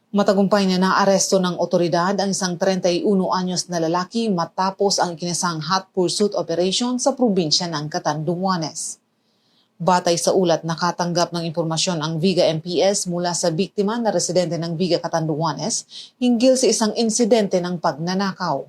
Matagumpay na naaresto ng otoridad ang isang 31 anyos na lalaki matapos ang ikinasang hot pursuit operation sa probinsya ng Catanduanes. Batay sa ulat, nakatanggap ng impormasyon ang Viga MPS mula sa biktima na residente ng Viga, Catanduanes hinggil sa isang insidente ng pagnanakaw.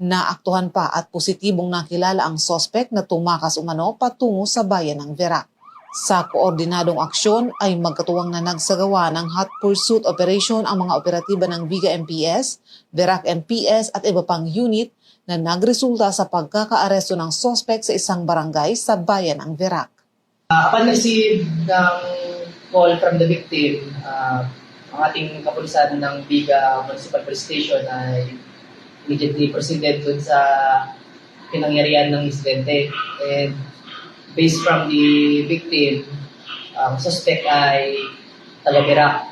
Naaktuhan pa at positibong nakilala ang sospek na tumakas umano patungo sa bayan ng Verac. Sa koordinadong aksyon ay magkatuwang na nagsagawa ng hot pursuit operation ang mga operatiba ng Viga MPS, Verac MPS at iba pang unit na nagresulta sa pagkakaaresto ng sospek sa isang barangay sa bayan ng Verac. Upon receive ng call from the victim, ang ating kapulisan ng Viga Municipal Police Station ay immediately proceeded dun sa pinangyarihan ng insidente. And based from the victim, suspect ay taga-Verac.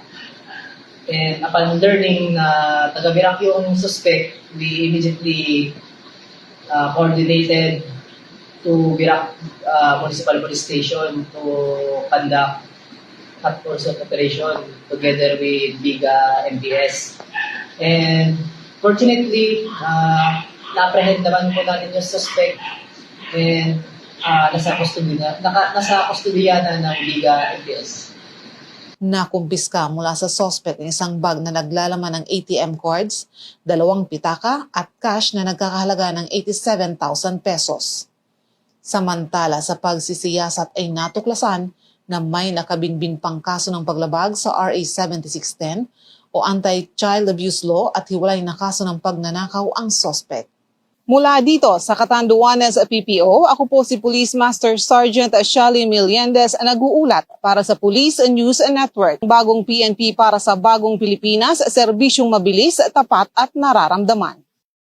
And upon learning na taga-Verac yung suspect, we immediately coordinated to Verac Municipal Police Station to conduct hot pursuit operation together with Viga MPS. And fortunately, na-apprehend naman po natin yung suspect and nasa kustodiya na ng Viga MPS. Nakumpiska mula sa suspect ng isang bag na naglalaman ng ATM cards, 2 pitaka at cash na nagkakahalaga ng 87,000 pesos. Samantala, sa pagsisiyasat ay natuklasan na may nakabinbin pang kaso ng paglabag sa RA 7610 o Anti-Child Abuse Law at hiwalay na kaso ng pagnanakaw ang suspect. Mula dito sa Catanduanes PPO, ako po si Police Master Sergeant Shally Meliendez nag-uulat para sa Police News Network. Bagong PNP para sa bagong Pilipinas, serbisyong mabilis, tapat at nararamdaman.